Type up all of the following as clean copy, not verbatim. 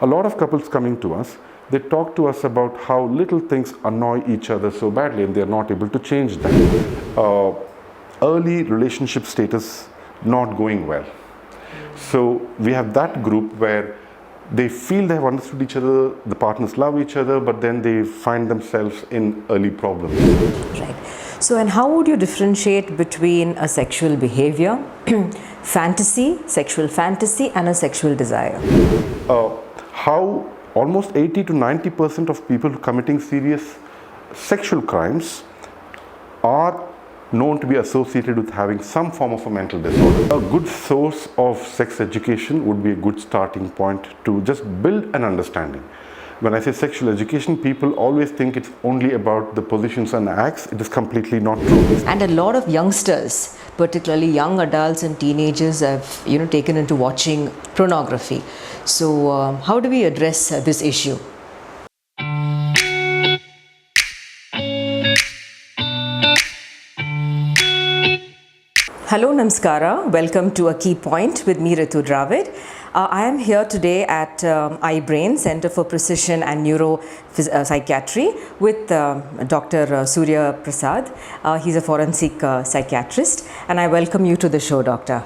A lot of couples coming to us, they talk to us about how little things annoy each other so badly and they are not able to change that. Early relationship status not going well. So we have that group where they feel they have understood each other, the partners love each other, but then they find themselves in early problems. Right. So, and how would you differentiate between a sexual behavior, sexual fantasy, and a sexual desire? How almost 80 to 90% of people committing serious sexual crimes are known to be associated with having some form of a mental disorder. A good source of sex education would be a good starting point to just build an understanding. When I say sexual education, people always think it's only about the positions and acts. It is completely not true. And a lot of youngsters, particularly young adults and teenagers, have taken into watching pornography. So how do we address this issue? Hello, Namaskara. Welcome to A Key Point with me, Ritu Dravid. I am here today at iBrains, Center for Precision and Neuropsychiatry, with Dr. SURYA PRASAD. He's a forensic psychiatrist, and I welcome you to the show, Doctor.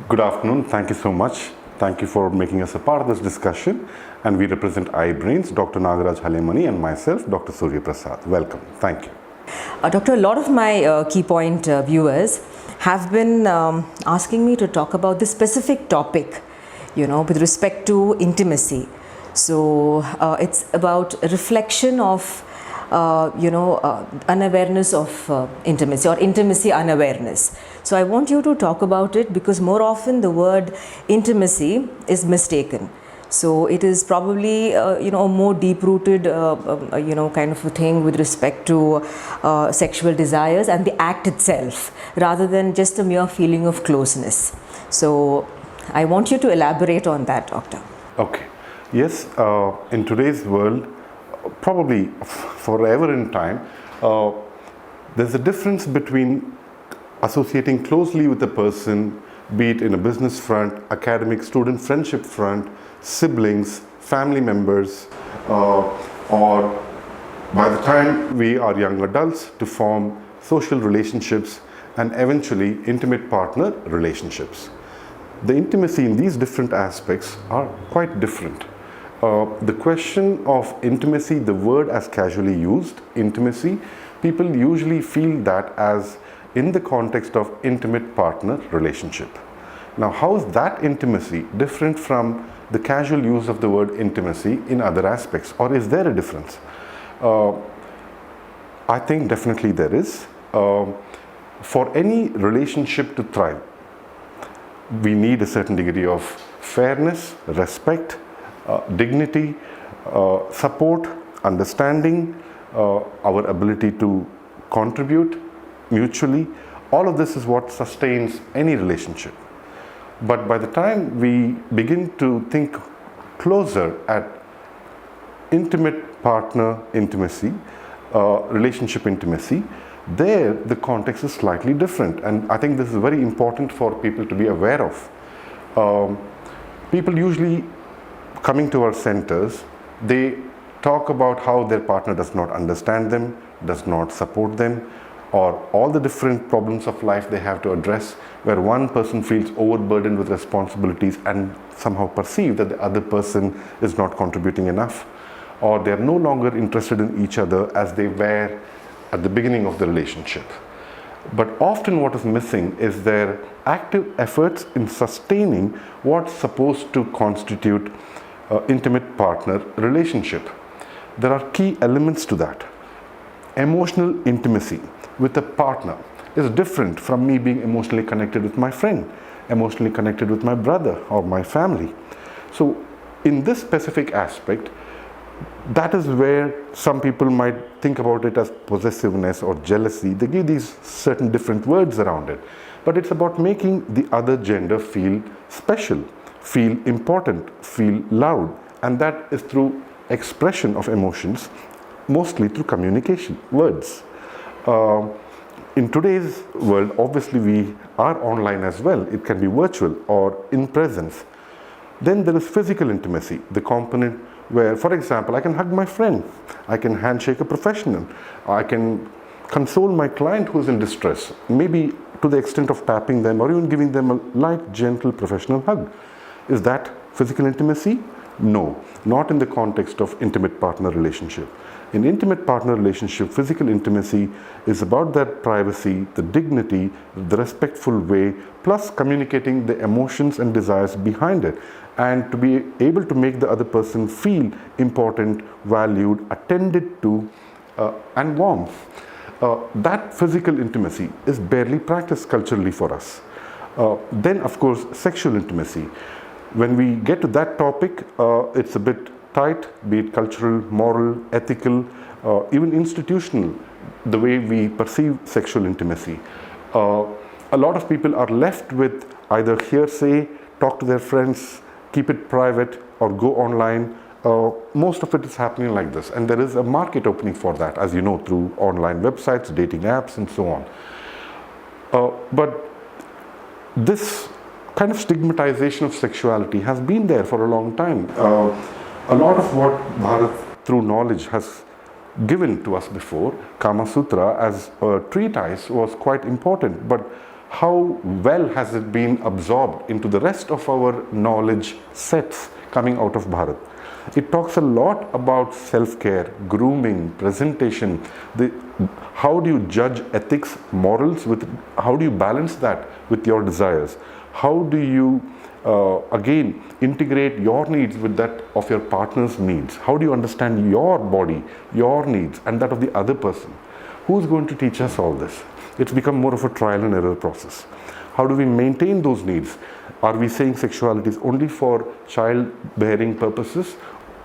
Good afternoon. Thank you so much. Thank you for making us a part of this discussion. And we represent iBrains, Dr. Nagaraj Halemani, and myself, Dr. SURYA PRASAD. Welcome. Thank you. Doctor, a lot of my Key Point viewers have been asking me to talk about this specific topic, with respect to intimacy. So it's about a reflection of unawareness of intimacy, or intimacy unawareness. So I want you to talk about it, because more often the word intimacy is mistaken. So it is probably a more deep-rooted kind of a thing with respect to sexual desires and the act itself, rather than just a mere feeling of closeness. So I want you to elaborate on that, Doctor. Okay. Yes, in today's world, probably forever in time, there's a difference between associating closely with a person, be it in a business front, academic student friendship front, siblings, family members, or by the time we are young adults, to form social relationships and eventually intimate partner relationships. The intimacy in these different aspects are quite different. The question of intimacy, the word as casually used, intimacy, people usually feel that as in the context of intimate partner relationship. Now, how is that intimacy different from the casual use of the word intimacy in other aspects, or is there a difference? I think definitely there is. For any relationship to thrive, we need a certain degree of fairness, respect, dignity, support, understanding, our ability to contribute mutually. All of this is what sustains any relationship. But by the time we begin to think closer at intimate partner intimacy, relationship intimacy, there the context is slightly different, and I think this is very important for people to be aware of. People usually coming to our centers, they talk about how their partner does not understand them, does not support them, or all the different problems of life they have to address, where one person feels overburdened with responsibilities and somehow perceive that the other person is not contributing enough, or they are no longer interested in each other as they were at the beginning of the relationship. But often what is missing is their active efforts in sustaining what's supposed to constitute intimate partner relationship. There are key elements to that. Emotional intimacy with a partner is different from me being emotionally connected with my friend, emotionally connected with my brother or my family. So in this specific aspect, that is where some people might think about it as possessiveness or jealousy. They give these certain different words around it. But it's about making the other gender feel special, feel important, feel loud. And that is through expression of emotions, mostly through communication, words. In today's world, obviously we are online as well. It can be virtual or in presence. Then there is physical intimacy, the component where, for example, I can hug my friend, I can handshake a professional, I can console my client who is in distress, maybe to the extent of tapping them or even giving them a light, gentle, professional hug. Is that physical intimacy? No, not in the context of intimate partner relationship. In intimate partner relationship, physical intimacy is about that privacy, the dignity, the respectful way, plus communicating the emotions and desires behind it, and to be able to make the other person feel important, valued, attended to, and warm. That physical intimacy is barely practiced culturally for us. Then, of course, sexual intimacy. When we get to that topic, it's a bit tight, be it cultural, moral, ethical, even institutional, the way we perceive sexual intimacy. A lot of people are left with either hearsay, talk to their friends, keep it private, or go online. Most of it is happening like this, and there is a market opening for that, as you know, through online websites, dating apps, and so on. But this kind of stigmatization of sexuality has been there for a long time. A lot of what Bharat, through knowledge, has given to us before, Kama Sutra as a treatise, was quite important. But how well has it been absorbed into the rest of our knowledge sets coming out of Bharat? It talks a lot about self-care, grooming, presentation. How do you judge ethics, morals, how do you balance that with your desires? How do you, again, integrate your needs with that of your partner's needs? How do you understand your body, your needs, and that of the other person? Who's going to teach us all this? It's become more of a trial and error process. How do we maintain those needs? Are we saying sexuality is only for childbearing purposes?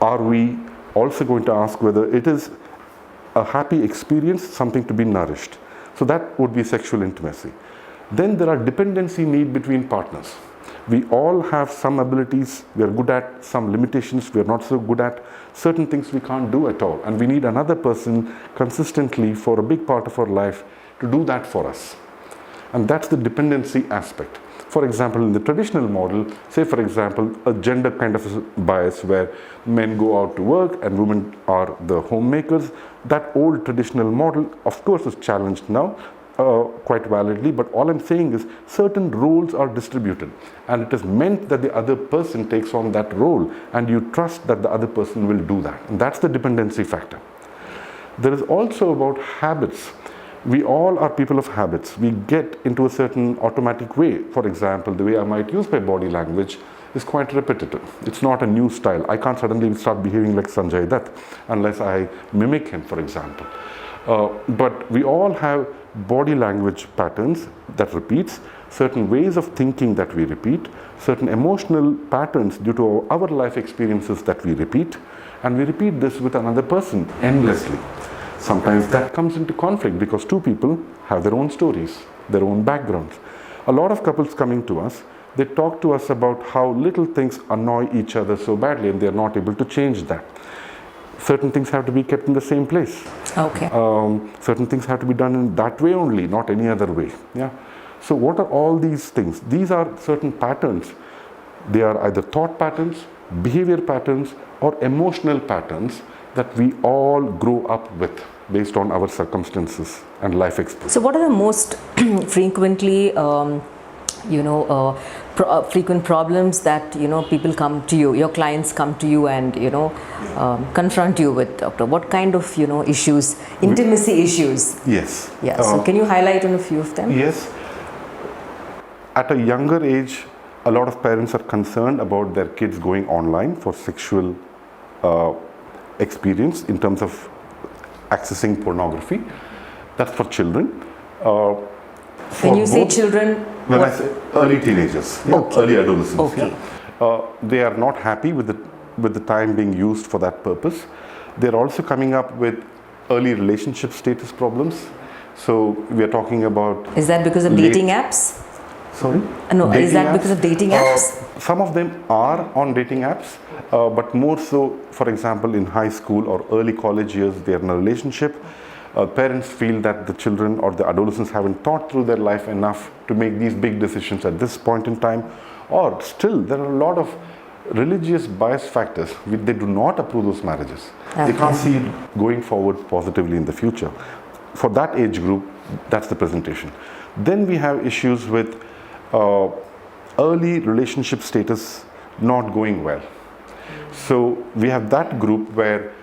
Are we also going to ask whether it is a happy experience, something to be nourished? So that would be sexual intimacy. Then there are dependency needs between partners. We all have some abilities we are good at, some limitations we are not so good at, certain things we can't do at all, and we need another person consistently for a big part of our life to do that for us. And that's the dependency aspect. For example, in the traditional model, say for example, a gender kind of bias where men go out to work and women are the homemakers, that old traditional model of course is challenged now, quite validly, but all I'm saying is certain roles are distributed, and it is meant that the other person takes on that role, and you trust that the other person will do that, and that's the dependency factor. There is also about habits. We all are people of habits. We get into a certain automatic way. For example, the way I might use my body language is quite repetitive. It's not a new style. I can't suddenly start behaving like Sanjay Dutt unless I mimic him, for example. But we all have body language patterns that repeats, certain ways of thinking that we repeat, certain emotional patterns due to our life experiences that we repeat, and we repeat this with another person endlessly. Sometimes that comes into conflict because two people have their own stories, their own backgrounds. A lot of couples coming to us, they talk to us about how little things annoy each other so badly and they're not able to change that. Certain things have to be kept in the same place. Okay. Certain things have to be done in that way only, not any other way. Yeah. So what are all these things? These are certain patterns. They are either thought patterns, behavior patterns, or emotional patterns that we all grow up with based on our circumstances and life experience. So what are the most frequently frequent problems that people come to you, your clients come to you and confront you with, doctor? What kind of issues, intimacy issues? Yes. Yeah. So can you highlight on a few of them? Yes. At a younger age, a lot of parents are concerned about their kids going online for sexual experience in terms of accessing pornography. That's for children. When you say children, when I say early teenagers, early adolescents, they are not happy with the time being used for that purpose. They're also coming up with early relationship status problems. So we are talking about. Is that because of dating apps? Sorry? No, is that because of dating apps? Some of them are on dating apps, but more so, for example, in high school or early college years, they're in a relationship. Parents feel that the children or the adolescents haven't thought through their life enough to make these big decisions at this point in time. Or still, there are a lot of religious bias factors. They do not approve those marriages. They can't see it going forward positively in the future. For that age group, that's the presentation. Then we have issues with early relationship status not going well. So we have that group where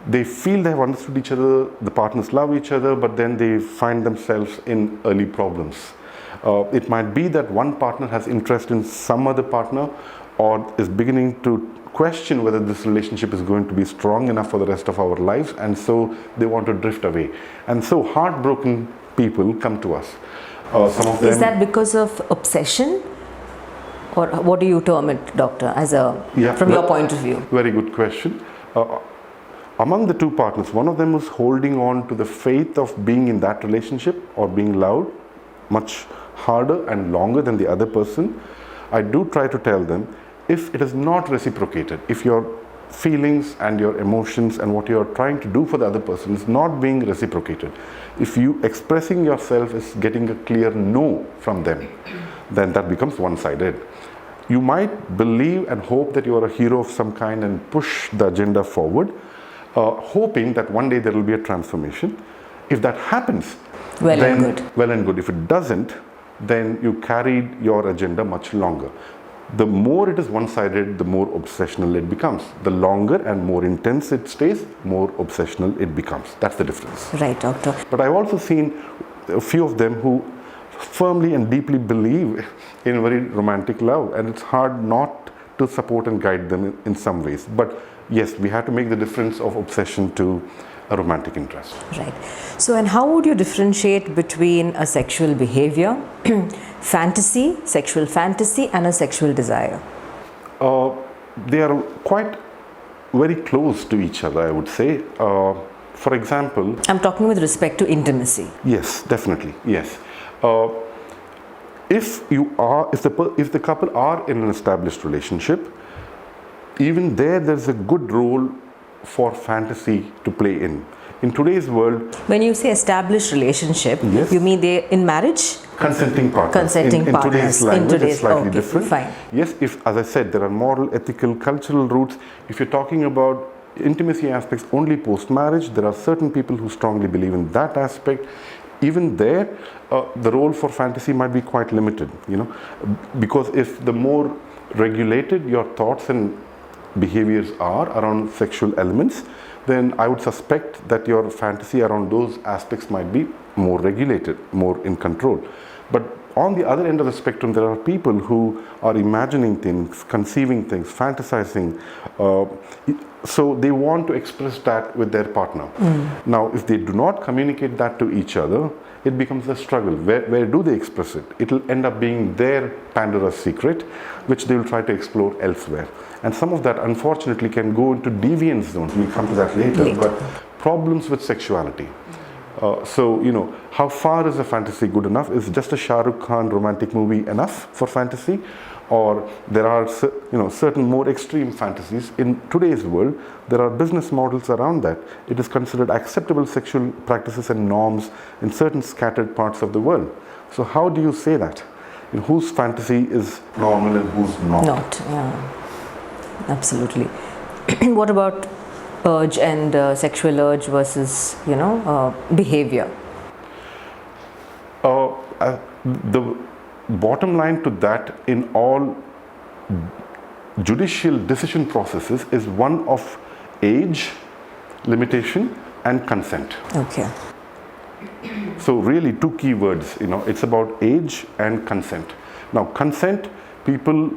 they feel they have understood each other, the partners love each other, but then they find themselves in early problems. It might be that one partner has interest in some other partner or is beginning to question whether this relationship is going to be strong enough for the rest of our lives, and so they want to drift away. And so heartbroken people come to us. Some of them, is that because of obsession, or what do you term it, doctor, as from your point of view? Very good question. Among the two partners, one of them is holding on to the faith of being in that relationship or being loved much harder and longer than the other person. I do try to tell them, if it is not reciprocated, if your feelings and your emotions and what you are trying to do for the other person is not being reciprocated, if you expressing yourself is getting a clear no from them, then that becomes one-sided. You might believe and hope that you are a hero of some kind and push the agenda forward, hoping that one day there will be a transformation. If that happens, well and good. If it doesn't, then you carried your agenda much longer. The more it is one-sided, the more obsessional it becomes. The longer and more intense it stays, more obsessional it becomes. That's the difference. Right, doctor. But I've also seen a few of them who firmly and deeply believe in very romantic love, and it's hard not to support and guide them in some ways. But yes, we have to make the difference of obsession to a romantic interest. Right. So, and how would you differentiate between a sexual behavior, fantasy, sexual fantasy, and a sexual desire? They are quite very close to each other, I would say. For example, I'm talking with respect to intimacy. Yes, definitely. Yes. If the couple are in an established relationship, even there's a good role for fantasy to play in. In today's world, when you say established relationship, yes, you mean they in marriage? Consenting partners. Consenting in partners. Today's language, it's slightly different. Fine. Yes, if, as I said, there are moral, ethical, cultural roots. If you're talking about intimacy aspects only post-marriage, there are certain people who strongly believe in that aspect. Even there, the role for fantasy might be quite limited, because if the more regulated your thoughts and behaviors are around sexual elements, then I would suspect that your fantasy around those aspects might be more regulated, more in control. But on the other end of the spectrum, there are people who are imagining things, conceiving things, fantasizing. So they want to express that with their partner. Now, if they do not communicate that to each other, it becomes a struggle. Where do they express it? It will end up being their Pandora's secret, which they will try to explore elsewhere. And some of that, unfortunately, can go into deviant zones. We'll come to that later. But problems with sexuality. So, how far is a fantasy good enough? Is just a Shah Rukh Khan romantic movie enough for fantasy? Or there are, certain more extreme fantasies. In today's world, there are business models around that. It is considered acceptable sexual practices and norms in certain scattered parts of the world. So how do you say that? Whose fantasy is normal and whose not? Not, yeah. Absolutely. What about urge and sexual urge versus, behavior? bottom line to that in all judicial decision processes is one of age limitation and consent. Okay. So really two key words, it's about age and consent. Now consent, people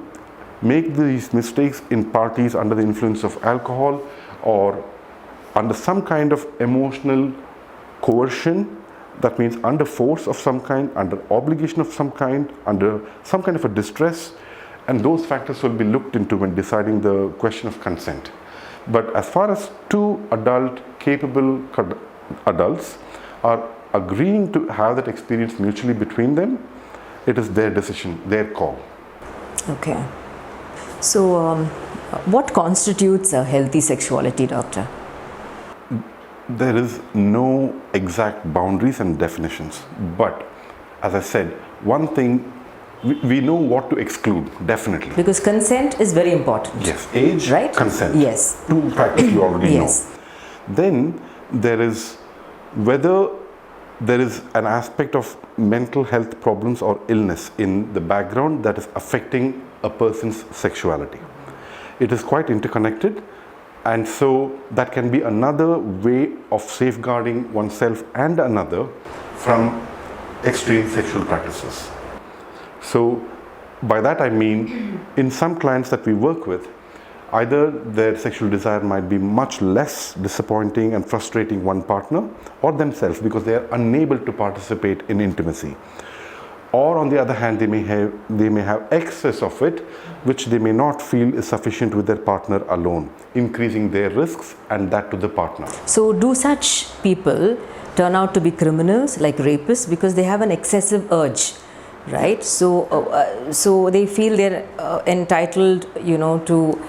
make these mistakes in parties under the influence of alcohol or under some kind of emotional coercion. That means under force of some kind, under obligation of some kind, under some kind of a distress, and those factors will be looked into when deciding the question of consent. But as far as two capable adults are agreeing to have that experience mutually between them, it is their decision, their call. Okay. So, what constitutes a healthy sexuality, doctor? There is no exact boundaries and definitions, but as I said, one thing we know what to exclude, definitely. Because consent is very important. Yes, age, right? Consent. Yes. Two factors you already yes. know. Then there is whether there is an aspect of mental health problems or illness in the background that is affecting a person's sexuality. It is quite interconnected, and so that can be another way of safeguarding oneself and another from extreme sexual practices. So by that I mean, in some clients that we work with, either their sexual desire might be much less disappointing and frustrating one partner or themselves because they are unable to participate in intimacy. Or on the other hand, they may have excess of it, which they may not feel is sufficient with their partner alone, increasing their risks and that to the partner. So do such people turn out to be criminals like rapists because they have an excessive urge, right? So they feel they're entitled, to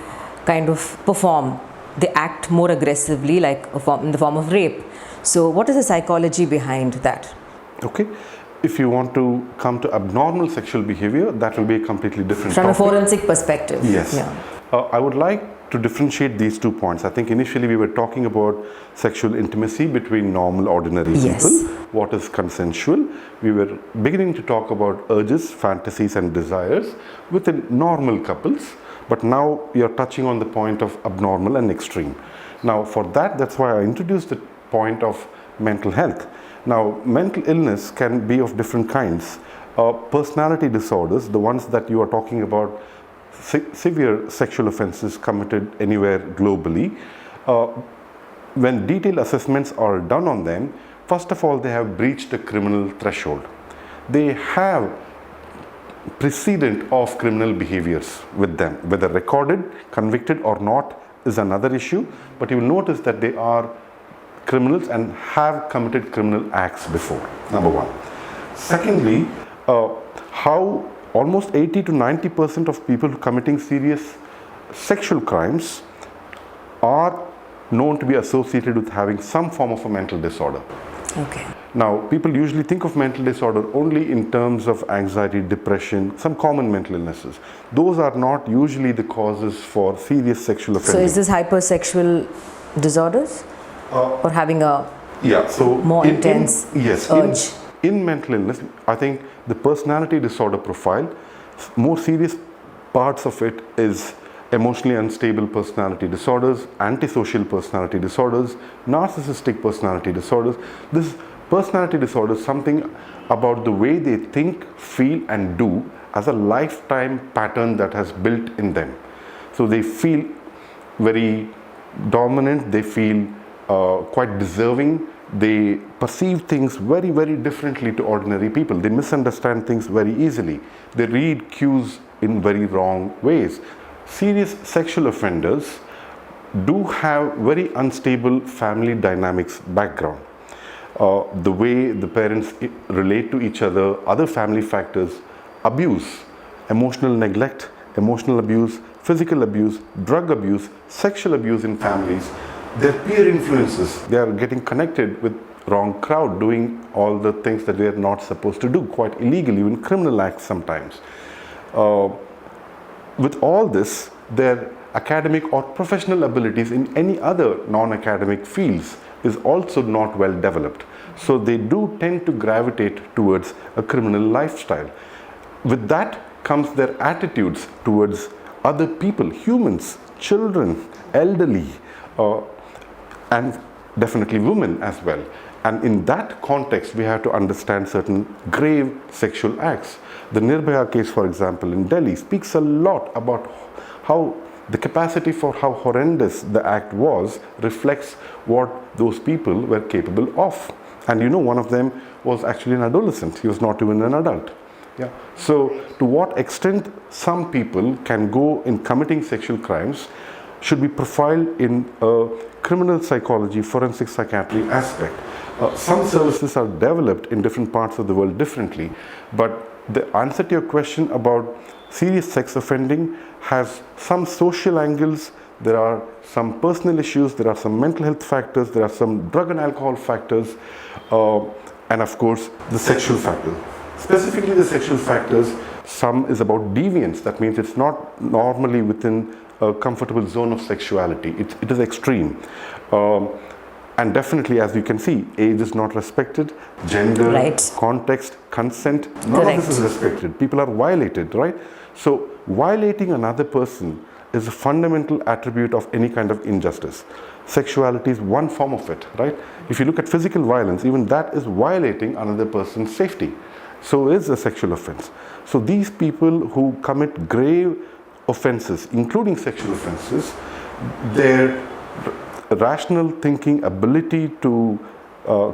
kind of perform. They act more aggressively, like in the form of rape. So what is the psychology behind that? Okay. If you want to come to abnormal sexual behavior, that will be a completely different From topic. a forensic perspective. Yes. Yeah. I would like to differentiate these 2 points. I think initially we were talking about sexual intimacy between normal, ordinary Yes. people. What is consensual? We were beginning to talk about urges, fantasies and desires within normal couples. But now you're touching on the point of abnormal and extreme. Now for that's why I introduced the point of mental health. Now, mental illness can be of different kinds. Personality disorders, the ones that you are talking about, severe sexual offenses committed anywhere globally, when detailed assessments are done on them, first of all, they have breached the criminal threshold. They have precedent of criminal behaviors with them, whether recorded, convicted or not is another issue, but you will notice that they are criminals and have committed criminal acts before, number one. Secondly, how almost 80 to 90% of people committing serious sexual crimes are known to be associated with having some form of a mental disorder. Okay. Now, people usually think of mental disorder only in terms of anxiety, depression, some common mental illnesses. Those are not usually the causes for serious sexual offending. So is this hypersexual disorders? Or having a more intense urge? In mental illness, I think the personality disorder profile, more serious parts of it is emotionally unstable personality disorders, antisocial personality disorders, narcissistic personality disorders. This personality disorder is something about the way they think, feel and do as a lifetime pattern that has built in them. So they feel very dominant, they feel quite deserving, they perceive things very, very differently to ordinary people. They misunderstand things very easily. They read cues in very wrong ways. Serious sexual offenders do have very unstable family dynamics background. The way the parents relate to each other family factors, abuse, emotional neglect, emotional abuse, physical abuse, drug abuse, sexual abuse in families, their peer influences, they are getting connected with wrong crowd, doing all the things that they are not supposed to do, quite illegal, even criminal acts sometimes. With all this, their academic or professional abilities in any other non-academic fields is also not well developed. So they do tend to gravitate towards a criminal lifestyle. with that comes their attitudes towards other people, humans, children, elderly, and definitely women as well. And in that context, we have to understand certain grave sexual acts. The Nirbhaya case, for example, in Delhi speaks a lot about how the capacity for how horrendous the act was reflects what those people were capable of. And you know, one of them was actually an adolescent. He was not even an adult. Yeah. So to what extent some people can go in committing sexual crimes should be profiled in a criminal psychology, forensic psychiatry aspect. Some services are developed in different parts of the world differently, but the answer to your question about serious sex offending has some social angles, there are some personal issues, there are some mental health factors, there are some drug and alcohol factors, and of course the sexual factor. Specifically the sexual factors, some is about deviance. That means it's not normally within a comfortable zone of sexuality. It is extreme. And definitely, as you can see, age is not respected, gender, right. context, consent, none of this is respected. People are violated, right? So violating another person is a fundamental attribute of any kind of injustice. Sexuality is one form of it, right? If you look at physical violence, even that is violating another person's safety. So is a sexual offense. So these people who commit grave offenses, including sexual offenses, their rational thinking ability to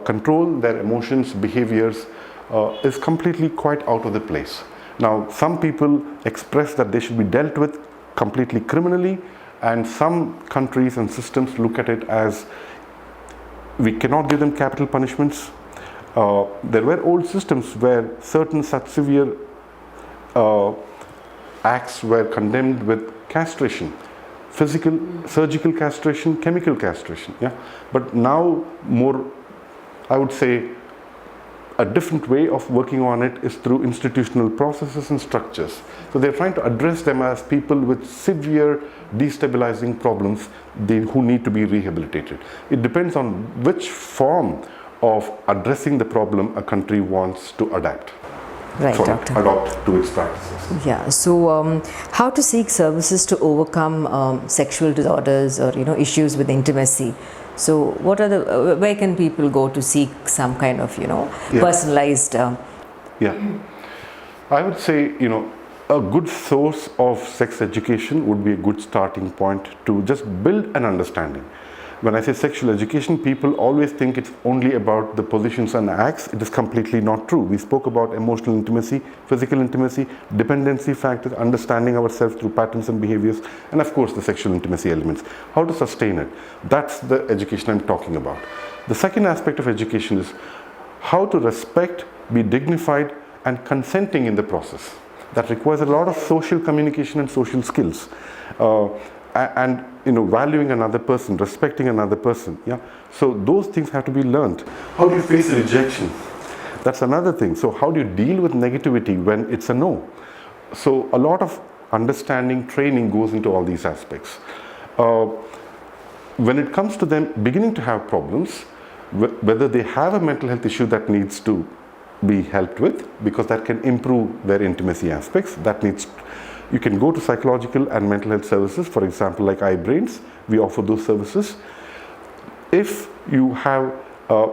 control their emotions, behaviors is completely quite out of the place. Now, some people express that they should be dealt with completely criminally, and some countries and systems look at it as we cannot give them capital punishments. There were old systems where certain such severe acts were condemned with castration, physical, surgical castration, chemical castration. Yeah, but now more, I would say, a different way of working on it is through institutional processes and structures. So they're trying to address them as people with severe destabilizing problems who need to be rehabilitated. It depends on which form of addressing the problem a country wants to adapt. Right, Doctor. Adopt to its practices. Yeah. So, how to seek services to overcome sexual disorders or issues with intimacy? So, what are the where can people go to seek some kind of personalized? Yeah, I would say a good source of sex education would be a good starting point to just build an understanding. When I say sexual education, people always think it's only about the positions and acts. It is completely not true. We spoke about emotional intimacy, physical intimacy, dependency factors, understanding ourselves through patterns and behaviors, and of course the sexual intimacy elements. How to sustain it. That's the education I'm talking about. The second aspect of education is how to respect, be dignified, and consenting in the process. That requires a lot of social communication and social skills. And valuing another person, respecting another person. Yeah, so those things have to be learned. How do you face rejection? That's another thing. So how do you deal with negativity when it's a no? So a lot of understanding, training goes into all these aspects. When it comes to them beginning to have problems, whether they have a mental health issue that needs to be helped with, because that can improve their intimacy aspects, you can go to psychological and mental health services, for example, like iBrains. We offer those services. If you have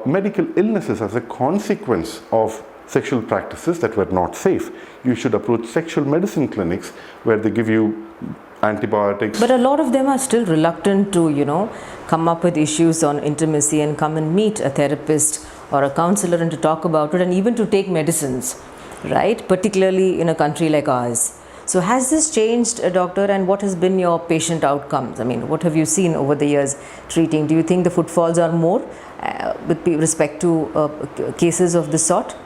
medical illnesses as a consequence of sexual practices that were not safe, you should approach sexual medicine clinics where they give you antibiotics. But a lot of them are still reluctant to, come up with issues on intimacy and come and meet a therapist or a counselor and to talk about it and even to take medicines, right? Particularly in a country like ours. So has this changed, Doctor, and what has been your patient outcomes? I mean, what have you seen over the years treating? Do you think the footfalls are more with respect to cases of this sort?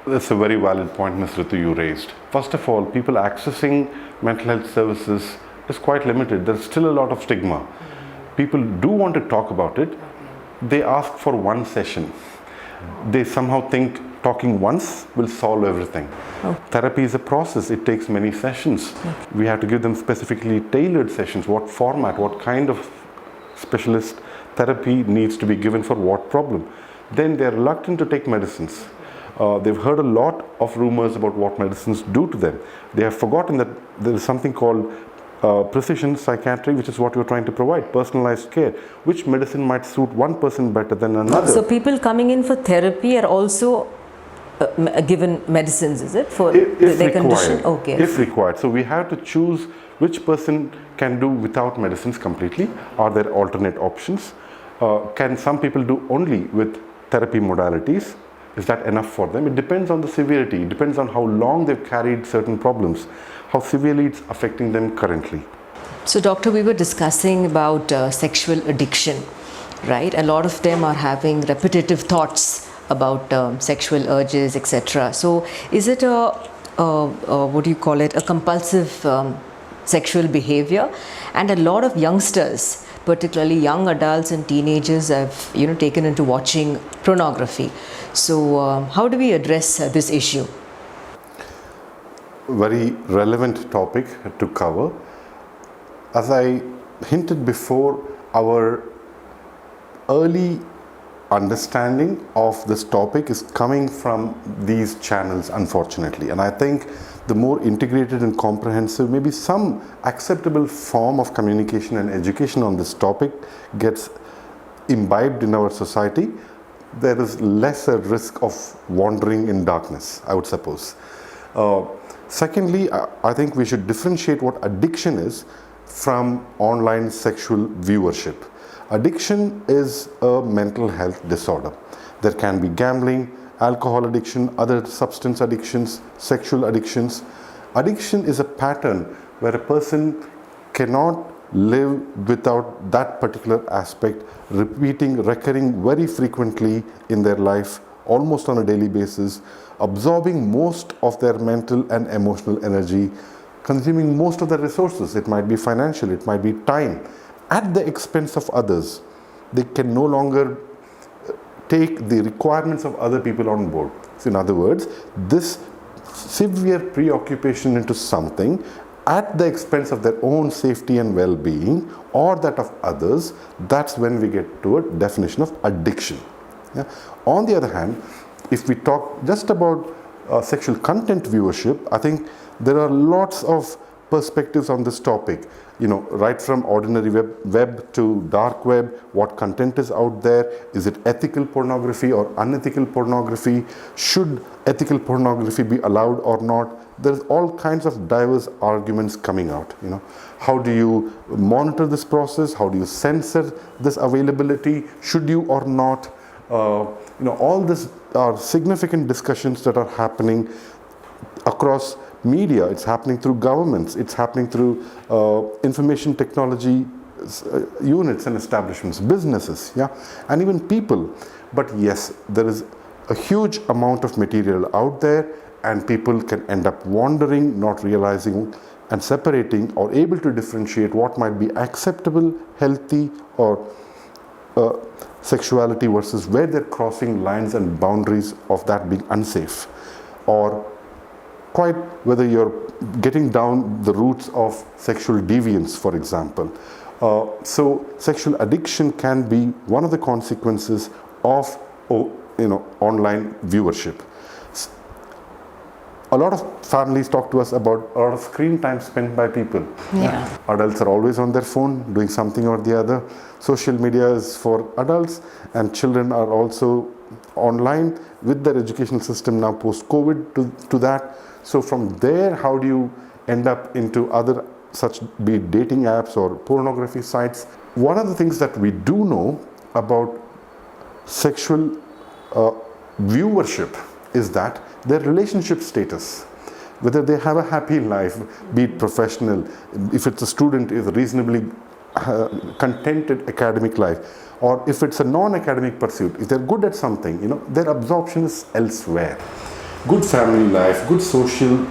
That's a very valid point, Ms. Ritu, you raised. First of all, people accessing mental health services is quite limited. There's still a lot of stigma. People do want to talk about it. They ask for one session. They somehow think talking once will solve everything. Therapy is a process. It takes many sessions. We have to give them specifically tailored sessions. What format, what kind of specialist therapy needs to be given for what problem. Then they're reluctant to take medicines. They've heard a lot of rumors about what medicines do to them. They have forgotten that there is something called precision psychiatry, which is what you're trying to provide, personalized care. Which medicine might suit one person better than another? So people coming in for therapy are also given medicines, is it, for their condition? Okay. If required. So we have to choose which person can do without medicines completely. Are there alternate options? Can some people do only with therapy modalities? Is that enough for them? It depends on the severity. It depends on how long they've carried certain problems, how severely it's affecting them currently. So doctor, we were discussing about sexual addiction, right? A lot of them are having repetitive thoughts about sexual urges, etc. So is it a what do you call it, a compulsive sexual behavior? And a lot of youngsters, particularly young adults and teenagers, have taken into watching pornography. So how do we address this issue? Very relevant topic to cover. As I hinted before, our early understanding of this topic is coming from these channels, unfortunately. And I think the more integrated and comprehensive, maybe some acceptable form of communication and education on this topic gets imbibed in our society, there is lesser risk of wandering in darkness, I would suppose. Secondly, I think we should differentiate what addiction is from online sexual viewership. Addiction is a mental health disorder. There can be gambling, alcohol addiction, other substance addictions, sexual addictions. Addiction is a pattern where a person cannot live without that particular aspect, recurring very frequently in their life, almost on a daily basis, absorbing most of their mental and emotional energy, consuming most of their resources. It might be financial, it might be time, at the expense of others. They can no longer take the requirements of other people on board. So in other words, this severe preoccupation into something at the expense of their own safety and well-being or that of others, that's when we get to a definition of addiction. Yeah? On the other hand, if we talk just about sexual content viewership, I think there are lots of perspectives on this topic, right from ordinary web to dark web, what content is out there, is it ethical pornography or unethical pornography, should ethical pornography be allowed or not. There's all kinds of diverse arguments coming out. How do you monitor this process? How do you censor this availability? Should you or not? All this are significant discussions that are happening across media. It's happening through governments. It's happening through information technology units and establishments, businesses, and even people. But yes, there is a huge amount of material out there, and people can end up wandering, not realizing and separating or able to differentiate what might be acceptable, healthy, or sexuality versus where they're crossing lines and boundaries of that being unsafe, or quite whether you're getting down the roots of sexual deviance, for example. So sexual addiction can be one of the consequences of online viewership. A lot of families talk to us about a lot of screen time spent by people. Yeah. Adults are always on their phone doing something or the other. Social media is for adults, and children are also online with their educational system now post-COVID to that. So from there, how do you end up into other such, be it dating apps or pornography sites? One of the things that we do know about sexual viewership is that their relationship status, whether they have a happy life, be it professional, if it's a student, is a reasonably contented academic life, or if it's a non-academic pursuit, if they're good at something, their absorption is elsewhere. Good family life, good social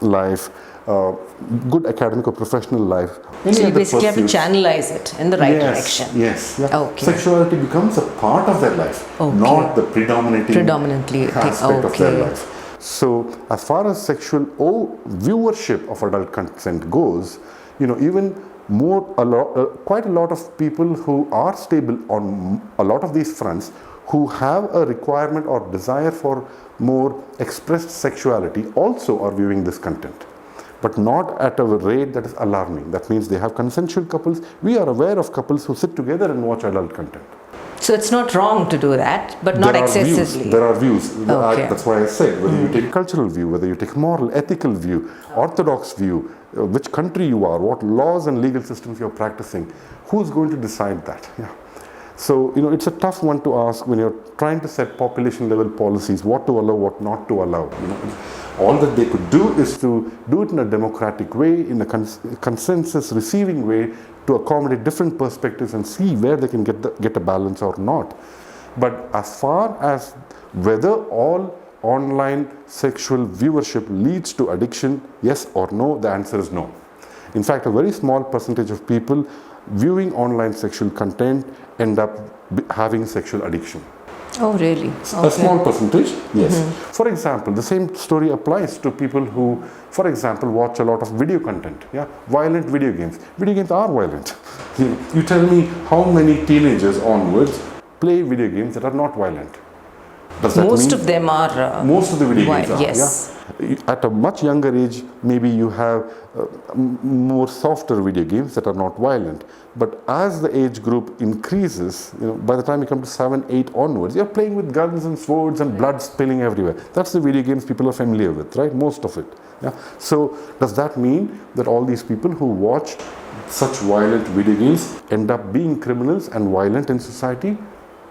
life, good academic or professional life. So you basically have to channelize it in the right direction. Yes. Yeah. Okay. Sexuality becomes a part of their life, not the predominantly aspect of their life. So as far as sexual viewership of adult content goes, even quite a lot of people who are stable on a lot of these fronts, who have a requirement or desire for more expressed sexuality also are viewing this content, but not at a rate that is alarming. That means they have consensual couples. We are aware of couples who sit together and watch adult content. So it's not wrong to do that, but not excessively. There are views. Okay. That's why I said, whether you take cultural view, whether you take moral, ethical view, orthodox view, which country you are, what laws and legal systems you're practicing, who's going to decide that? Yeah. So, it's a tough one to ask when you're trying to set population level policies, what to allow, what not to allow. All that they could do is to do it in a democratic way, in a consensus receiving way, to accommodate different perspectives and see where they can get a balance or not. But as far as whether all online sexual viewership leads to addiction, yes or no, the answer is no. In fact, a very small percentage of people viewing online sexual content end up having sexual addiction. Oh, really? Okay. A small percentage, yes. For example, the same story applies to people who, for example, watch a lot of video content, violent video games. Video games are violent. You tell me how many teenagers onwards play video games that are not violent. Does that Most mean of them are. most of the video games are, yes. At a much younger age, maybe you have more softer video games that are not violent. But as the age group increases, by the time you come to 7, 8 onwards, you're playing with guns and swords and blood spilling everywhere. That's the video games people are familiar with, right? Most of it. Yeah. So does that mean that all these people who watch such violent video games end up being criminals and violent in society?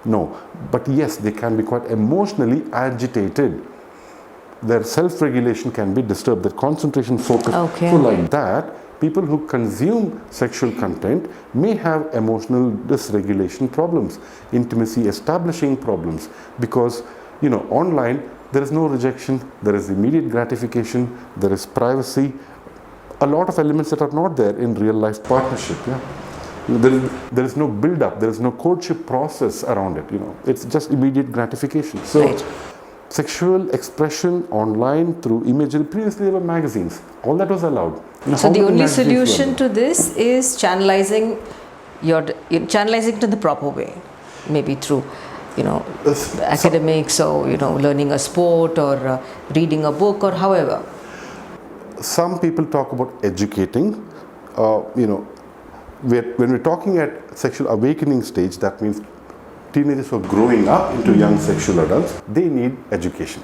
No. But yes, they can be quite emotionally agitated. Their self-regulation can be disturbed, their concentration, focus. Okay. So like that, people who consume sexual content may have emotional dysregulation problems, intimacy establishing problems, because online there is no rejection, there is immediate gratification, there is privacy, a lot of elements that are not there in real life partnership. There is no build up, there is no courtship process around it. It's just immediate gratification. So right. Sexual expression online through imagery, previously there were magazines, all that was allowed. So the only solution to this is channelizing to the proper way, maybe through academics or learning a sport or reading a book or however. Some people talk about educating. When we're talking at sexual awakening stage, that means teenagers who are growing up into young sexual adults, they need education.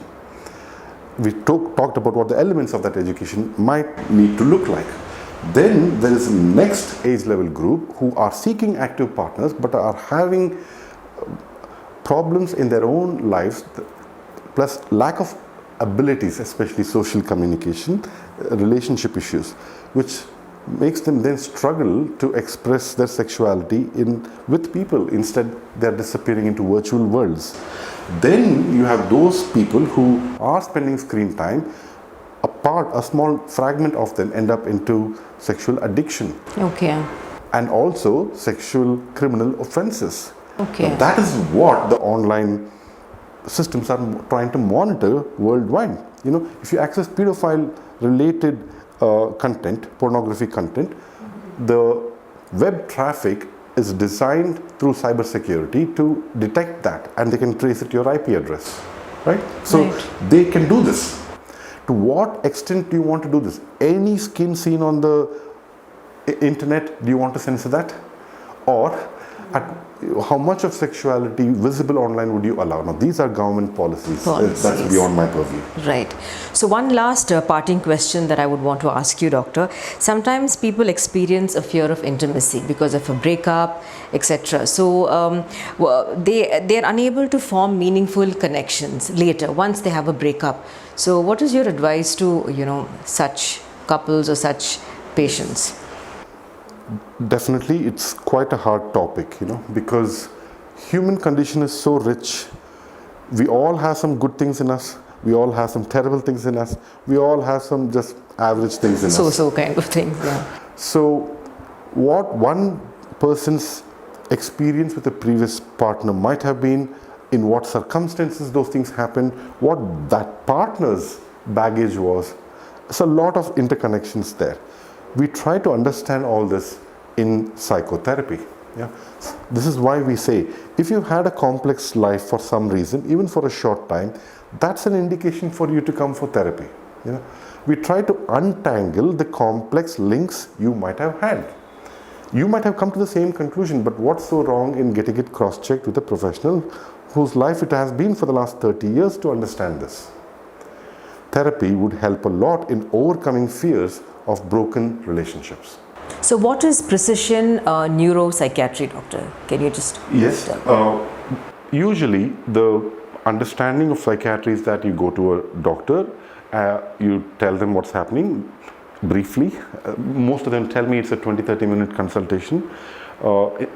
We talked about what the elements of that education might need to look like. Then there is a next age level group who are seeking active partners but are having problems in their own lives, plus lack of abilities, especially social communication, relationship issues, which makes them then struggle to express their sexuality with people. Instead, they're disappearing into virtual worlds. Then you have those people who are spending screen time. A small fragment of them end up into sexual addiction. Okay. And also sexual criminal offenses. Okay. Now, that is what the online systems are trying to monitor worldwide. If you access pedophile related content, pornography content, the web traffic is designed through cybersecurity to detect that, and they can trace it to your IP address, right? So they can do this. To what extent do you want to do this? Any skin seen on the internet, do you want to censor that? Or how much of sexuality visible online would you allow? Now, these are government policies. That's beyond my purview. Right. So one last parting question that I would want to ask you, Doctor. Sometimes people experience a fear of intimacy because of a breakup, etc. So they're unable to form meaningful connections later once they have a breakup. So what is your advice to such couples or such patients? Definitely, it's quite a hard topic, because human condition is so rich. We all have some good things in us. We all have some terrible things in us. We all have some just average things in us. So kind of things, yeah. So what one person's experience with a previous partner might have been, in what circumstances those things happened, what that partner's baggage was. There's a lot of interconnections there. We try to understand all this in psychotherapy. Yeah, this is why we say if you had a complex life for some reason, even for a short time, that's an indication for you to come for therapy. You know, we try to untangle the complex links you might have had. You might have come to the same conclusion, but what's so wrong in getting it cross-checked with a professional whose life it has been for the last 30 years to understand this? Therapy would help a lot in overcoming fears of broken relationships. So what is precision neuropsychiatry, doctor? Can you just Yes. tell me? Usually the understanding of psychiatry is that you go to a doctor, you tell them what's happening briefly. Most of them tell me it's a 20-30 minute consultation.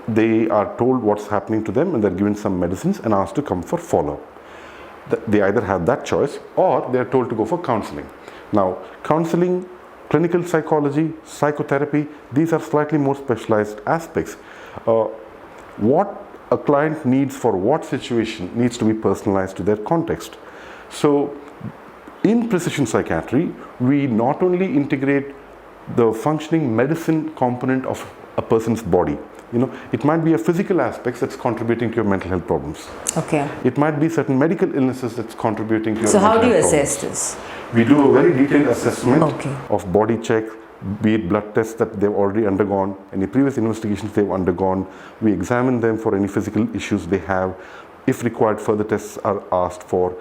They are told what's happening to them and they're given some medicines and asked to come for follow-up. They either have that choice or they're told to go for counseling. Now, counseling, clinical psychology, psychotherapy, these are slightly more specialized aspects. What a client needs for what situation needs to be personalized to their context. So, in precision psychiatry, we not only integrate the functioning medicine component of a person's body. You know, it might be a physical aspect that's contributing to your mental health problems. Okay. It might be certain medical illnesses that's contributing to your So mental how do you health assess problems. this? We do a very detailed assessment Okay. of body check, be it blood tests that they've already undergone, any previous investigations they've undergone. We examine them for any physical issues they have. If required, further tests are asked for.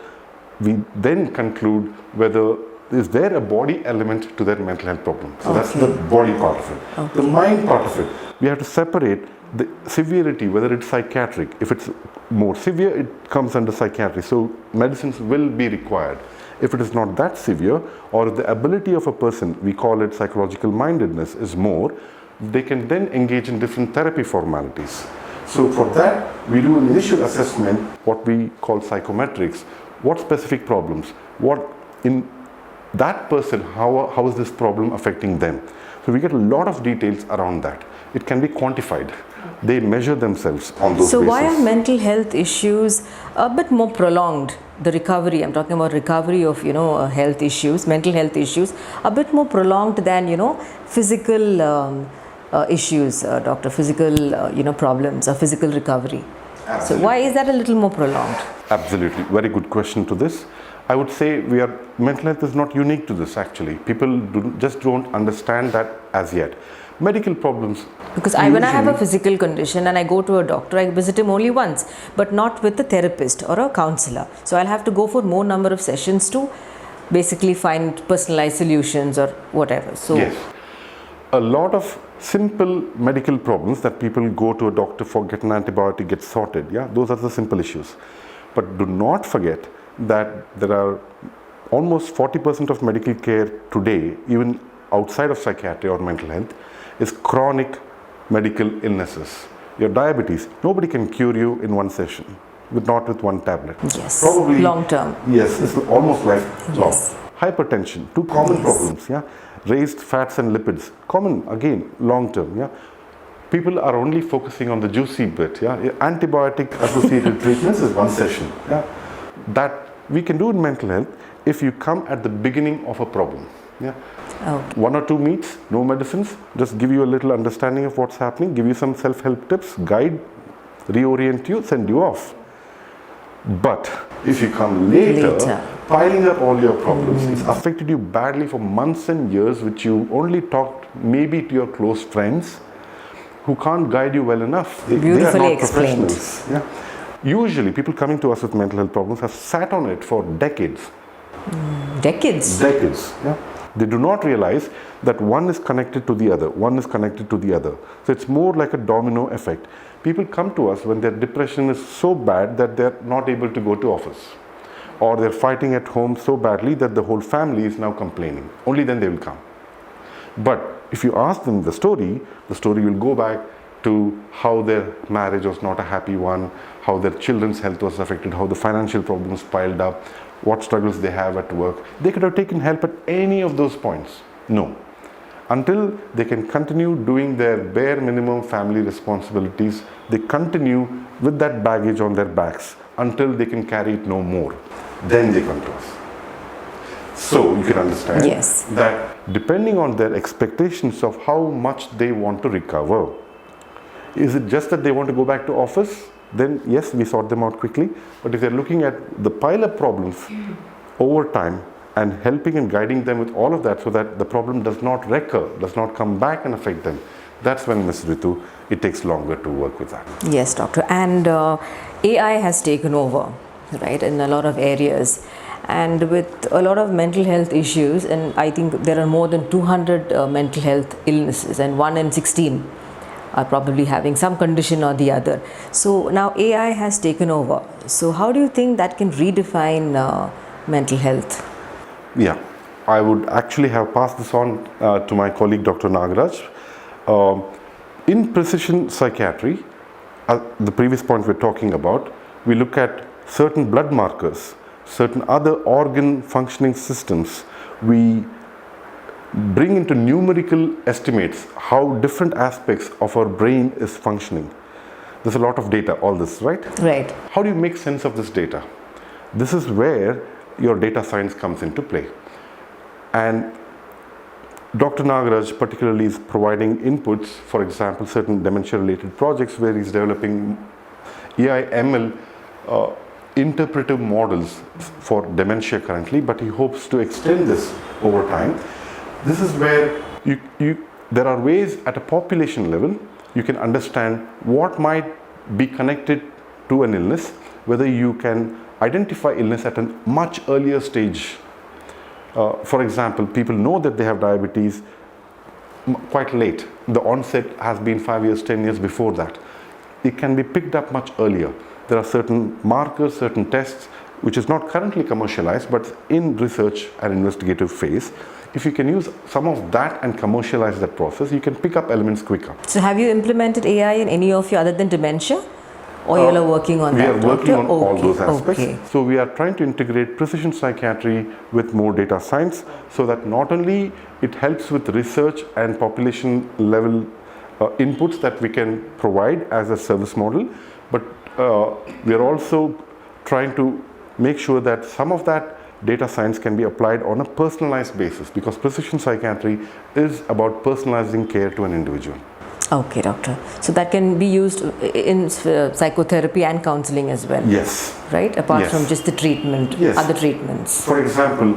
We then conclude whether is there a body element to their mental health problem. So that's the body part of it. Okay. The mind part of it, we have to separate the severity, whether it's psychiatric. If it's more severe, it comes under psychiatry. So medicines will be required. If it is not that severe, or if the ability of a person, we call it psychological mindedness, is more, they can then engage in different therapy formalities. So for that, we do an initial assessment, what we call psychometrics. What specific problems? What in that person, how is this problem affecting them? So we get a lot of details around that. It can be quantified. They measure themselves on those So bases. why are mental health issues a bit more prolonged? The recovery, I'm talking about recovery of, health issues, mental health issues, a bit more prolonged than, physical issues, doctor, physical, problems or physical recovery. Absolutely. So why is that a little more prolonged? Absolutely. Very good question to this. I would say mental health is not unique to this actually. People just don't understand that as yet. Medical problems. Because when I have a physical condition and I go to a doctor, I visit him only once, but not with a therapist or a counselor. So I'll have to go for more number of sessions to basically find personalized solutions or whatever. So yes. A lot of simple medical problems that people go to a doctor for, get an antibiotic, get sorted. Yeah, those are the simple issues. But do not forget that there are almost 40% of medical care today, even outside of psychiatry or mental health, is chronic medical illnesses. Your diabetes, nobody can cure you in one session, not with one tablet. yes, Probably long term. Yes, it's almost like Yes. hypertension, two common Yes. problems. Yeah, raised fats and lipids, common again, long term. Yeah, people are only focusing on the juicy bit. Yeah, antibiotic associated treatments is one session. Yeah, that we can do in mental health if you come at the beginning of a problem. Yeah. Okay. 1 or 2 meets, no medicines, just give you a little understanding of what's happening, give you some self-help tips, guide, reorient you, send you off. But if you come later, piling up all your problems, it's affected you badly for months and years, which you only talked maybe to your close friends who can't guide you well enough. They are Beautifully not explained. professionals. Yeah. Usually people coming to us with mental health problems have sat on it for decades. Decades. Decades. Yeah. They do not realize that one is connected to the other. One is connected to the other. So it's more like a domino effect. People come to us when their depression is so bad that they're not able to go to office. Or they're fighting at home so badly that the whole family is now complaining. Only then they will come. But if you ask them the story will go back to how their marriage was not a happy one, how their children's health was affected, how the financial problems piled up, what struggles they have at work. They could have taken help at any of those points. No. Until they can continue doing their bare minimum family responsibilities, they continue with that baggage on their backs until they can carry it no more. Then they come to us. So you can understand Yes. that depending on their expectations of how much they want to recover, Is it just that they want to go back to office? Then yes, we sort them out quickly. But if they're looking at the pile-up problems over time and helping and guiding them with all of that so that the problem does not recur, does not come back and affect them, that's when, Ms. Ritu, it takes longer to work with that. Yes, doctor. And AI has taken over, right, in a lot of areas. And with a lot of mental health issues, and I think there are more than 200 mental health illnesses, and 1 in 16 are probably having some condition or the other. So now AI has taken over. So how do you think that can redefine mental health? Yeah, I would actually have passed this on to my colleague Dr. Nagaraj. In precision psychiatry, the previous point we're talking about, we look at certain blood markers, certain other organ functioning systems. We bring into numerical estimates how different aspects of our brain is functioning. There's a lot of data, all this, right? Right. How do you make sense of this data? This is where your data science comes into play. And Dr. Nagaraj particularly is providing inputs, for example, certain dementia-related projects where he's developing AI/ML interpretive models for dementia currently, but he hopes to extend this over time. This is where there are ways at a population level you can understand what might be connected to an illness, whether you can identify illness at a much earlier stage. For example, people know that they have diabetes quite late. The onset has been 5 years, 10 years before that. It can be picked up much earlier. There are certain markers, certain tests, which is not currently commercialized, but in research and investigative phase. If you can use some of that and commercialize that process, you can pick up elements quicker. So have you implemented AI in any of your other than dementia? Or you are working on that? We are working on all those aspects. Okay. So we are trying to integrate precision psychiatry with more data science so that not only it helps with research and population level inputs that we can provide as a service model, but we are also trying to make sure that some of that data science can be applied on a personalized basis, because precision psychiatry is about personalizing care to an individual. Okay, doctor. So that can be used in psychotherapy and counseling as well? Yes. Right? Apart Yes. from just the treatment, Yes. other treatments. For example,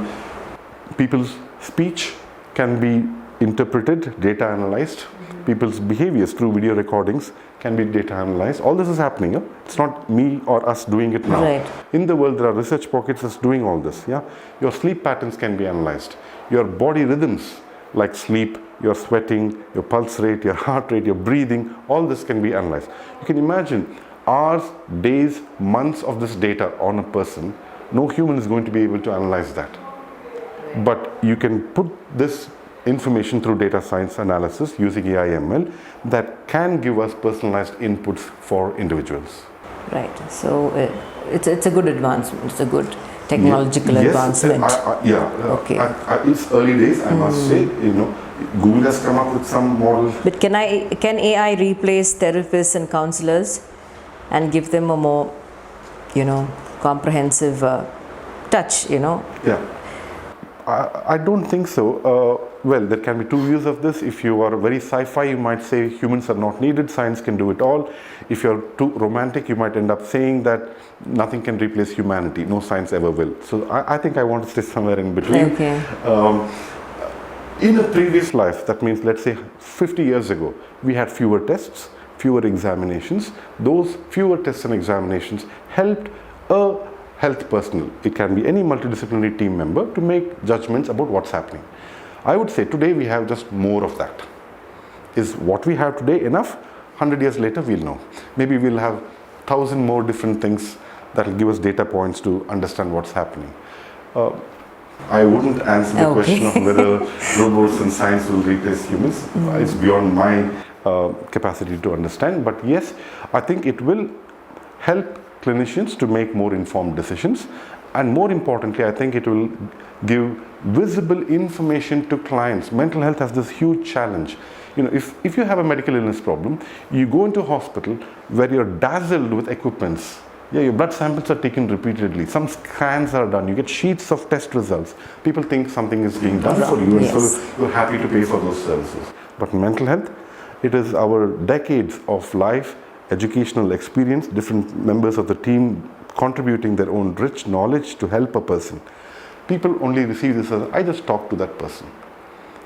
people's speech can be interpreted, data analyzed. People's behaviors through video recordings can be data analyzed. All this is happening. Yeah? It's not me or us doing it now. Right. In the world, there are research pockets that's doing all this. Yeah? Your sleep patterns can be analyzed. Your body rhythms, like sleep, your sweating, your pulse rate, your heart rate, your breathing, all this can be analyzed. You can imagine hours, days, months of this data on a person. No human is going to be able to analyze that. But you can put this information through data science analysis using AI/ML that can give us personalized inputs for individuals. Right. So it's a good advancement. It's a good technological advancement. Okay. It's early days, I must say. Google has come up with some models. But can AI replace therapists and counselors and give them a more, comprehensive touch? Yeah. I don't think so. Well, there can be two views of this. If you are very sci-fi, you might say humans are not needed, science can do it all. If you're too romantic, you might end up saying that nothing can replace humanity, no science ever will. So I think I want to stay somewhere in between. Okay. In a previous life, that means let's say 50 years ago, we had fewer tests, fewer examinations. Those fewer tests and examinations helped a health personnel, it can be any multidisciplinary team member, to make judgments about what's happening. I would say today we have just more of that. Is what we have today enough? 100 years later we'll know. Maybe we'll have 1,000 more different things that will give us data points to understand what's happening. I wouldn't answer the question of whether robots and science will replace humans. It's beyond my capacity to understand. But yes, I think it will help clinicians to make more informed decisions, and more importantly, I think it will give visible information to clients. Mental health has this huge challenge. If you have a medical illness problem, you go into a hospital where you're dazzled with equipments. Yeah, your blood samples are taken repeatedly. Some scans are done. You get sheets of test results. People think something is being done for you, and so you're happy to pay for those services. But mental health, It is our decades of life, educational experience, different members of the team contributing their own rich knowledge to help a person. People only receive this as, I just talked to that person.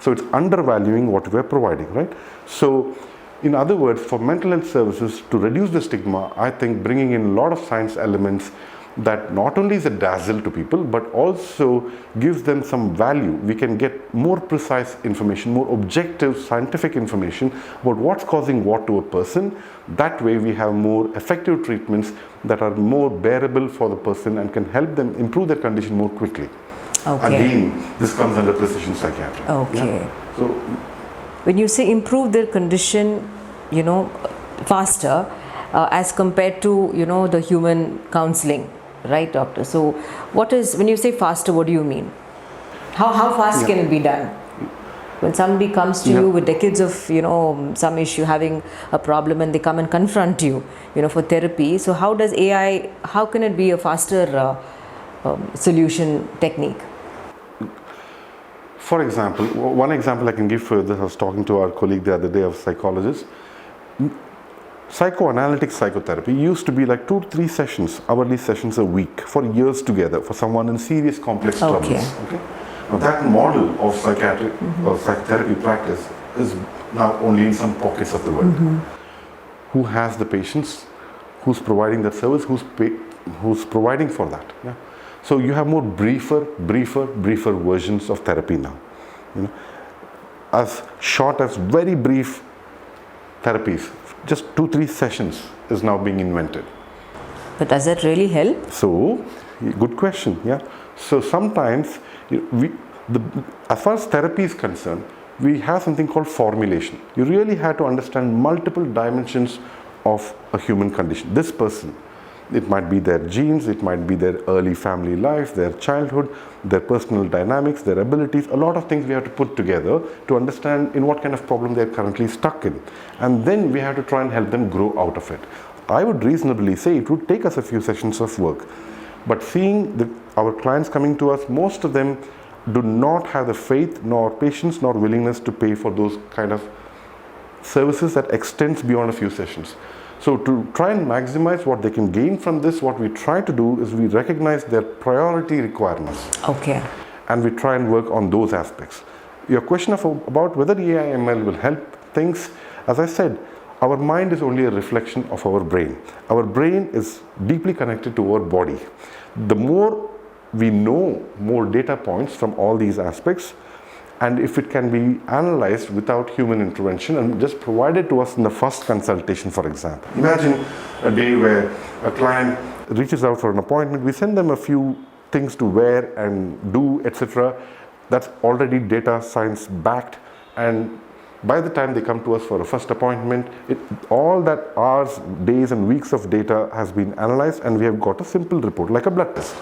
So it's undervaluing what we're providing, right? So in other words, for mental health services, to reduce the stigma, I think bringing in a lot of science elements that not only is a dazzle to people, but also gives them some value. We can get more precise information, more objective scientific information about what's causing what to a person. That way we have more effective treatments that are more bearable for the person and can help them improve their condition more quickly. Okay. Again, this comes under precision psychiatry. Okay. Yeah? So, when you say improve their condition, faster as compared to, the human counseling, right, doctor? So when you say faster, what do you mean? How fast can it be done? When somebody comes to you with decades of, some issue, having a problem, and they come and confront you, for therapy. So how can it be a faster solution technique? For example, one example I can give further, I was talking to our colleague the other day, of psychologist. Psychoanalytic psychotherapy used to be like 2-3 sessions, hourly sessions a week for years together for someone in serious complex troubles. Okay? Now that model of psychiatric or psychotherapy practice is now only in some pockets of the world. Who has the patients? Who's providing that service? Who's providing for that? Yeah? So you have more briefer versions of therapy now. As short as very brief therapies, just 2-3 sessions is now being invented. But does that really help? So, good question. Yeah. So sometimes, as far as therapy is concerned, we have something called formulation. You really have to understand multiple dimensions of a human condition. This person, it might be their genes, it might be their early family life, their childhood, their personal dynamics, their abilities, a lot of things we have to put together to understand in what kind of problem they're currently stuck in. And then we have to try and help them grow out of it. I would reasonably say it would take us a few sessions of work. But seeing our clients coming to us, most of them do not have the faith, nor patience, nor willingness to pay for those kind of services that extends beyond a few sessions. So to try and maximize what they can gain from this, what we try to do is we recognize their priority requirements. Okay. And we try and work on those aspects. Your question about whether AI/ML will help things, as I said, our mind is only a reflection of our brain. Our brain is deeply connected to our body. The more we know, more data points from all these aspects, and if it can be analyzed without human intervention and just provided to us in the first consultation, for example. Imagine a day where a client reaches out for an appointment, we send them a few things to wear and do, etc. That's already data science backed, and by the time they come to us for a first appointment, all that hours, days and weeks of data has been analyzed, and we have got a simple report like a blood test.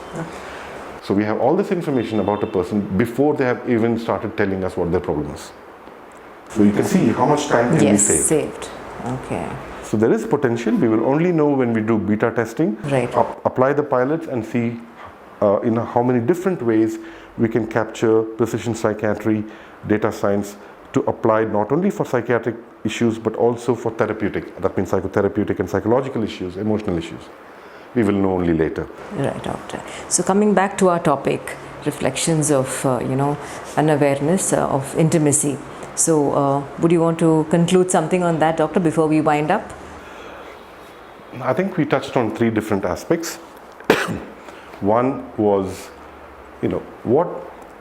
So we have all this information about a person before they have even started telling us what their problem is. So you can see how much time can be saved. Okay. So there is potential. We will only know when we do beta testing, right. Apply the pilots and see in how many different ways we can capture precision psychiatry, data science to apply not only for psychiatric issues but also for therapeutic. That means psychotherapeutic and psychological issues, emotional issues. We will know only later. Right, doctor. So coming back to our topic, reflections of, unawareness of intimacy. So would you want to conclude something on that, doctor, before we wind up? I think we touched on 3 different aspects. One was, what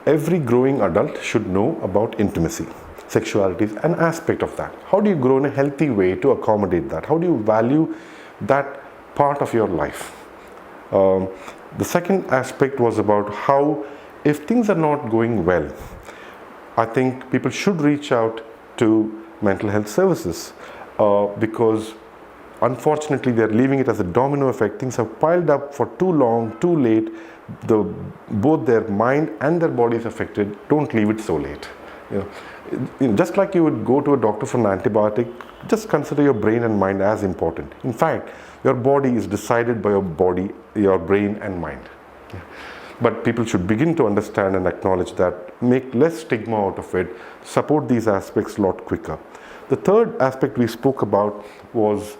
every growing adult should know about intimacy. Sexuality is an aspect of that. How do you grow in a healthy way to accommodate that? How do you value that part of your life? The second aspect was about how, if things are not going well, I think people should reach out to mental health services because unfortunately they're leaving it as a domino effect. Things have piled up for too long, too late. Both their mind and their body is affected. Don't leave it so late. Just like you would go to a doctor for an antibiotic, just consider your brain and mind as important. In fact, your body is decided by your brain and mind. But people should begin to understand and acknowledge that, make less stigma out of it, support these aspects a lot quicker. The third aspect we spoke about was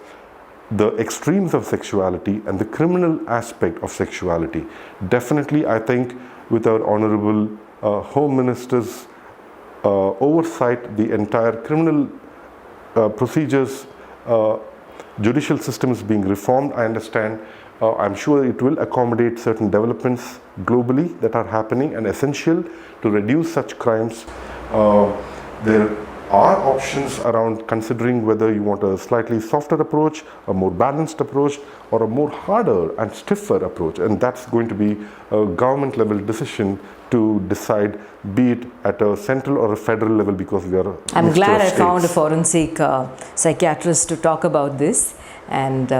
the extremes of sexuality and the criminal aspect of sexuality. Definitely, I think with our Honorable Home Minister's oversight, the entire criminal procedures, judicial system is being reformed. I understand. I'm sure it will accommodate certain developments globally that are happening and essential to reduce such crimes. There are options around considering whether you want a slightly softer approach, a more balanced approach, or a more harder and stiffer approach, and that's going to be a government level decision to decide, be it at a central or a federal level, because we are I'm glad I found a forensic psychiatrist to talk about this, and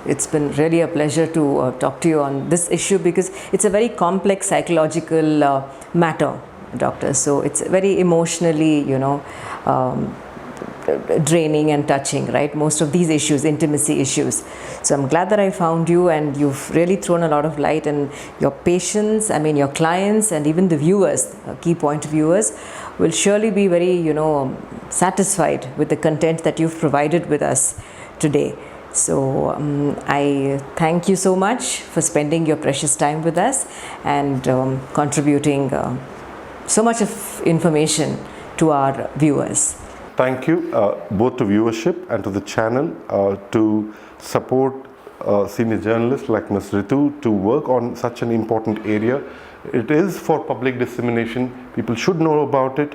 it's been really a pleasure to talk to you on this issue, because it's a very complex psychological matter, doctor. So it's very emotionally, draining and touching, right? Most of these issues, intimacy issues. So I'm glad that I found you, and you've really thrown a lot of light, and your patients, your clients, and even the viewers, key point viewers, will surely be very, satisfied with the content that you've provided with us today. So I thank you so much for spending your precious time with us and contributing so much of information to our viewers. Thank you both to viewership and to the channel to support senior journalists like Ms. Ritu to work on such an important area. It is for public dissemination. People should know about it.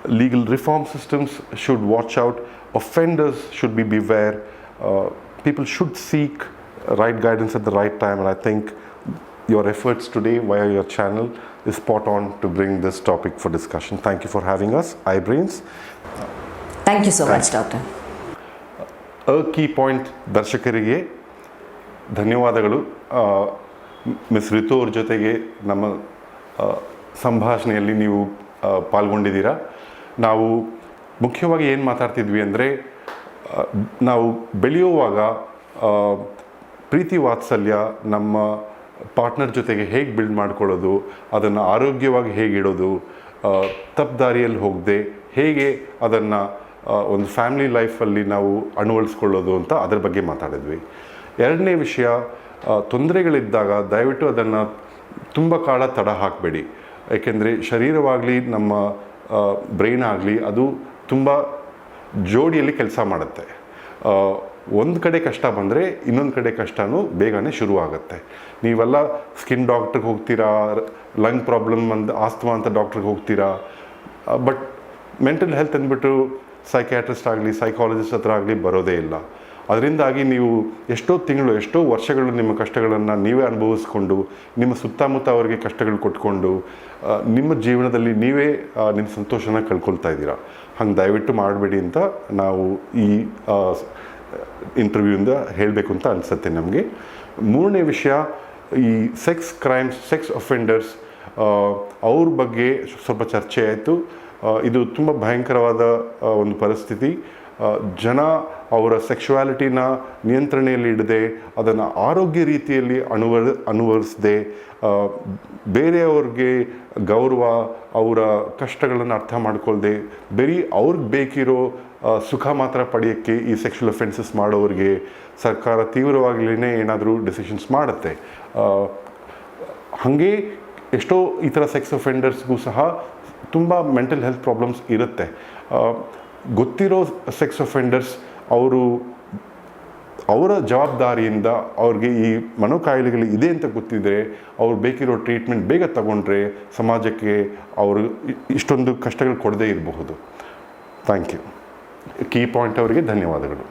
Legal reform systems should watch out. Offenders should be beware. People should seek right guidance at the right time, and I think your efforts today via your channel is spot on to bring this topic for discussion. Thank you for having us, iBrains. Thank you so much, Doctor. A key point ದರ್ಶಕರಿಗೆ ಧನ್ಯವಾದಗಳು. Miss Ritu ಅವ್ರ ಜೊತೆಗೆ ನಮ್ಮ ಸಂಭಾಷಣೆಯಲ್ಲಿ ನೀವು ಪಾಲ್ಗೊಂಡಿದ್ದೀರಾ. ನಾವು ಮುಖ್ಯವಾಗಿ ಏನು ಮಾತಾಡ್ತಿದ್ವಿ ಅಂದರೆ, ನಾವು ಬೆಳೆಯುವಾಗ ಪ್ರೀತಿ ವಾತ್ಸಲ್ಯ ನಮ್ಮ ಪಾರ್ಟ್ನರ್ ಜೊತೆಗೆ ಹೇಗೆ ಬಿಲ್ಡ್ ಮಾಡ್ಕೊಳ್ಳೋದು, ಅದನ್ನು ಆರೋಗ್ಯವಾಗಿ ಹೇಗೆ ಇಡೋದು, ತಪ್ಪು ದಾರಿಯಲ್ಲಿ ಹೋಗದೆ ಹೇಗೆ ಅದನ್ನು ಒಂದು ಫ್ಯಾಮಿಲಿ ಲೈಫಲ್ಲಿ ನಾವು ಅಳವಡಿಸ್ಕೊಳ್ಳೋದು ಅಂತ ಅದರ ಬಗ್ಗೆ ಮಾತಾಡಿದ್ವಿ. ಎರಡನೇ ವಿಷಯ, ತೊಂದರೆಗಳಿದ್ದಾಗ ದಯವಿಟ್ಟು ಅದನ್ನು ತುಂಬ ಕಾಲ ತಡ ಹಾಕಬೇಡಿ. ಏಕೆಂದರೆ ಶರೀರವಾಗಲಿ ನಮ್ಮ ಬ್ರೈನ್ ಆಗಲಿ ಅದು ತುಂಬ ಜೋಡಿಯಲ್ಲಿ ಕೆಲಸ ಮಾಡುತ್ತೆ. ಒಂದು ಕಡೆ ಕಷ್ಟ ಬಂದರೆ ಇನ್ನೊಂದು ಕಡೆ ಕಷ್ಟನೂ ಬೇಗನೆ ಶುರುವಾಗುತ್ತೆ. ನೀವೆಲ್ಲ ಸ್ಕಿನ್ ಡಾಕ್ಟ್ರಿಗೆ ಹೋಗ್ತೀರಾ, ಲಂಗ್ ಪ್ರಾಬ್ಲಮ್ ಆಸ್ತಮಾ ಅಂತ ಡಾಕ್ಟ್ರಿಗೆ ಹೋಗ್ತೀರಾ, ಬಟ್ ಮೆಂಟಲ್ ಹೆಲ್ತ್ ಅಂದ್ಬಿಟ್ಟು ಸೈಕ್ಯಾಟ್ರಿಸ್ಟ್ ಆಗಲಿ ಸೈಕಾಲಜಿಸ್ಟ್ ಹತ್ರ ಆಗಲಿ ಬರೋದೇ ಇಲ್ಲ. ಅದರಿಂದಾಗಿ ನೀವು ಎಷ್ಟೋ ತಿಂಗಳು ಎಷ್ಟೋ ವರ್ಷಗಳು ನಿಮ್ಮ ಕಷ್ಟಗಳನ್ನು ನೀವೇ ಅನುಭವಿಸ್ಕೊಂಡು ನಿಮ್ಮ ಸುತ್ತಮುತ್ತ ಅವರಿಗೆ ಕಷ್ಟಗಳು ಕೊಟ್ಕೊಂಡು ನಿಮ್ಮ ಜೀವನದಲ್ಲಿ ನೀವೇ ನಿಮ್ಮ ಸಂತೋಷನ ಕಳ್ಕೊಳ್ತಾ ಇದ್ದೀರಾ. ಹಂಗೆ ದಯವಿಟ್ಟು ಮಾಡಬೇಡಿ ಅಂತ ನಾವು ಈ ಇಂಟರ್ವ್ಯೂಯಿಂದ ಹೇಳಬೇಕು ಅಂತ ಅನಿಸುತ್ತೆ ನಮಗೆ. ಮೂರನೇ ವಿಷಯ, ಈ ಸೆಕ್ಸ್ ಕ್ರೈಮ್ಸ್, ಸೆಕ್ಸ್ ಅಫೆಂಡರ್ಸ್ ಅವ್ರ ಬಗ್ಗೆ ಸ್ವಲ್ಪ ಚರ್ಚೆ ಆಯಿತು. ಇದು ತುಂಬ ಭಯಂಕರವಾದ ಒಂದು ಪರಿಸ್ಥಿತಿ. ಜನ ಅವರ ಸೆಕ್ಶುವಾಲಿಟಿನ ನಿಯಂತ್ರಣೆಯಲ್ಲಿ ಇಡದೆ, ಅದನ್ನು ಆರೋಗ್ಯ ರೀತಿಯಲ್ಲಿ ಅನುವರಿಸದೆ, ಬೇರೆಯವ್ರಿಗೆ ಗೌರವ, ಅವರ ಕಷ್ಟಗಳನ್ನು ಅರ್ಥ ಮಾಡ್ಕೊಳ್ದೆ, ಬರೀ ಅವ್ರಿಗೆ ಬೇಕಿರೋ ಸುಖ ಮಾತ್ರ ಪಡೆಯೋಕ್ಕೆ ಈ ಸೆಕ್ಷುವಲ್ ಅಫೆನ್ಸಸ್ ಮಾಡೋರಿಗೆ ಸರ್ಕಾರ ತೀವ್ರವಾಗಲೇ ಏನಾದರೂ ಡಿಸಿಷನ್ಸ್ ಮಾಡುತ್ತೆ. ಹಾಗೆ ಎಷ್ಟೋ ಈ ಥರ ಸೆಕ್ಸ್ ಅಫೆಂಡರ್ಸ್ಗೂ ಸಹ ತುಂಬ ಮೆಂಟಲ್ ಹೆಲ್ತ್ ಪ್ರಾಬ್ಲಮ್ಸ್ ಇರುತ್ತೆ. ಗೊತ್ತಿರೋ ಸೆಕ್ಸ್ ಅಫೆಂಡರ್ಸ್ ಅವರ ಜವಾಬ್ದಾರಿಯಿಂದ ಅವ್ರಿಗೆ ಈ ಮನೋಕಾಯಿಲೆಗಳು ಇದೆ ಅಂತ ಗೊತ್ತಿದ್ದರೆ ಅವ್ರು ಬೇಕಿರೋ ಟ್ರೀಟ್ಮೆಂಟ್ ಬೇಗ ತಗೊಂಡ್ರೆ ಸಮಾಜಕ್ಕೆ ಅವರು ಇಷ್ಟೊಂದು ಕಷ್ಟಗಳು ಕೊಡದೇ ಇರಬಹುದು. Thank you. ಕೀ ಪಾಯಿಂಟ್ ಅವರಿಗೆ ಧನ್ಯವಾದಗಳು.